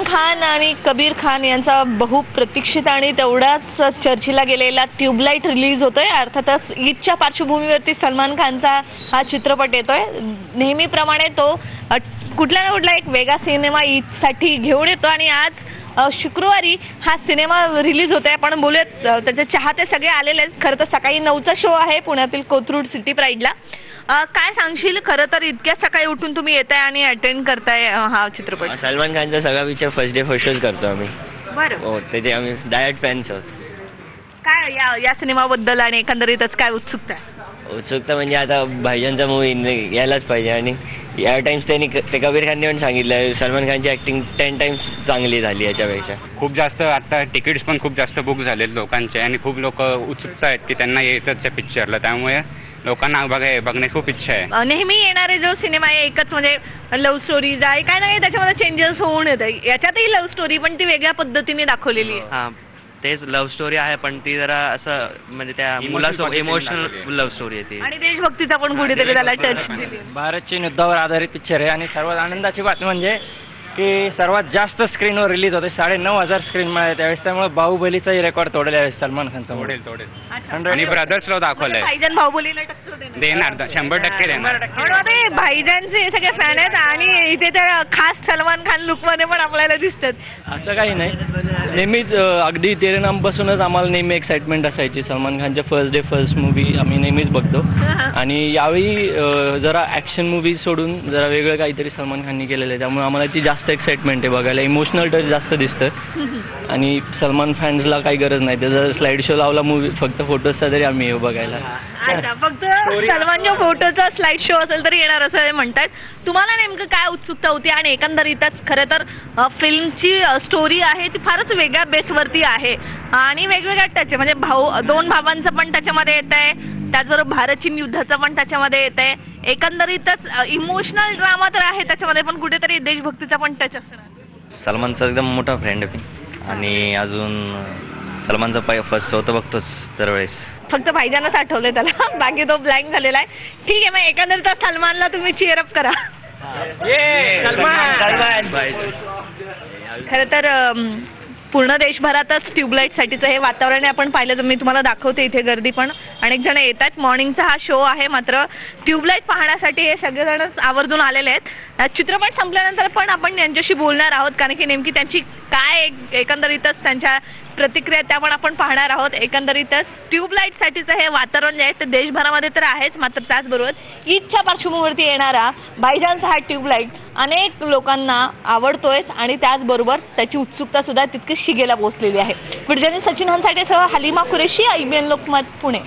खान आणि कबीर खान यांचा बहुप्रतीक्षित आणि तेवढाच चर्चेला गेलेला ट्यूबलाइट रिलीज होतोय। अर्थातच ईदच्या पार्श्वभूमीवरती सलमान खानचा हा चित्रपट येतोय। नेहमीप्रमाणे तो कुठला ना कुठला एक वेगळा सिनेमा ईदसाठी घेऊन येतो आणि आज शुक्रवारी हा सिनेमा रिलीज होतोय। आपण बोलूयात, त्याचे चाहते सगळे आलेले आहेत। खरं तर सकाळी 9चा शो आहे पुण्यातील कोथरूड सिटी प्राईडला। काय सांगशील, खरं तर इतक्या सकाळी उठून तुम्ही येताय आणि अटेंड करताय हा चित्रपट? सलमान खानचा सगळा picture first day first shows करतो आम्ही। बरं, हो, त्याचे आम्ही डायरेक्ट फॅन्स आहोत। काय या सिनेमाबद्दल आणि एकंदरीतच काय उत्सुकता आहे? उत्सुकता म्हणजे आता भाईजानचा मूवी यायलाच पाहिजे आणि या टाइम्स त्यांनी ते कबीर खानने पण सांगितलं सलमान खानची ॲक्टिंग 10 टाइम्स चांगली झाली याच्यापेक्षा। खूप जास्त आता तिकीट्स पण खूप जास्त बुक झालेत लोकांचे आणि खूप लोक उत्सुकता आहेत की त्यांना यायचं त्या पिक्चरला, त्यामुळे लोकांना बघण्याची खूप इच्छा आहे। नेहमी येणारे जो सिनेमा आहे एकच म्हणजे लव्ह स्टोरीज आहे, काय नाही त्याच्यामध्ये चेंजेस होऊन येत आहे। याच्यातही लव्ह स्टोरी पण ती वेगळ्या पद्धतीने दाखवलेली आहे। तेच लव्ह स्टोरी आहे पण ती जरा असं म्हणजे त्या मुलासोबत इमोशनल लव्ह स्टोरी आहे ती आणि देशभक्तीचा पण कुठेतरी त्याला टच दिली। भारत चीन युद्धावर आधारित पिक्चर आहे आणि सर्वात आनंदाची बातमी म्हणजे की सर्वात जास्त स्क्रीनवर रिलीज होते। 9,500 स्क्रीन मिळाले त्यावेळेस, त्यामुळे बाहुबलीचाही रेकॉर्ड तोडला आहे सलमान खानचा। आणि ब्रदर्सला दाखवलंय भाईजान बाहुबलीला टक्कर देणार 100% देणार। भाईजानचे हे सगळे फॅन आहेत आणि इथे तर खास सलमान खान लुकमध्ये पण आपल्याला दिसतात। असं काही नाही, नेहमीच अगदी तेरे नामपासूनच आम्हाला नेहमी एक्साइटमेंट असायची। सलमान खानच्या फर्स्ट डे फर्स्ट मूवी आम्ही नेहमीच बघतो आणि यावेळी जरा ॲक्शन मूवी सोडून जरा वेगळं काहीतरी सलमान खाननी केलेलं आहे, त्यामुळे आम्हाला ती जास्त एक्साइटमेंट आहे बघायला। इमोशनल टच जास्त दिसतं आणि सलमान फॅन्सला काही गरज नाही, त्याचा स्लाइड शो लावला मूवी फक्त फोटोजचा तरी आम्ही येऊ बघायला। फक्त सलमानच्या फोटोचा स्लाइड शो असेल तरी येणार असं म्हणतात। तुम्हाला नेमकं काय उत्सुकता होती? आणि एकंदरीतच खरं तर फिल्मची स्टोरी आहे ती फारच वेगळ्या बेसवरती आहे आणि वेगवेगळ्या टच आहे, म्हणजे दोन भावांचं पण त्याच्यामध्ये येत आहे, त्याचबरोबर भारत चीन युद्धाचं पण त्याच्यामध्ये येत आहे। एकंदरीतच इमोशनल ड्रामा तर आहे त्याच्यामध्ये, पण कुठेतरी देशभक्तीचा पण टच असणार। सलमानचा एकदम मोठा फ्रेंड आहे आणि अजून सलमानचा फर्स्ट होतं बघतोच दरवेळेस। फक्त भाईजानच आठवलंय त्याला, बाकी तो ब्लँक झालेला आहे। ठीक आहे, मग एकंदरीत सलमानला तुम्ही चीअरअप करा। खरं तर पूर्ण देशभरातच ट्यूबलाईटसाठीचं हे वातावरण आहे। आपण पाहिलं तर मी तुम्हाला दाखवते, इथे गर्दी पण अनेक जण येत आहेत। मॉर्निंगचा हा शो आहे, मात्र ट्यूबलाईट पाहण्यासाठी हे सगळेजण आवर्जून आलेले आहेत। चित्रपट संपल्यानंतर पण आपण यांच्याशी बोलणार आहोत, कारण की नेमकी त्यांची काय एकंदरीतच त्यांच्या प्रतिक्रिया त्या पण आपण पाहणार आहोत। एकंदरीतच ट्यूबलाईटसाठीचं हे वातावरण जे आहे ते देशभरामध्ये तर आहेच, मात्र त्याचबरोबर ईदच्या पार्श्वभूमीवरती येणारा भाईजानचा हा ट्यूबलाईट अनेक लोकांना आवडतोय आणि त्याचबरोबर त्याची उत्सुकता सुद्धा तितकीच शिगेला पोहोचलेली आहे। व्हिडिओ जर्नलिस्ट सचिन हंसाटेसह हलिमा कुरेशी, IBN लोकमत, पुणे।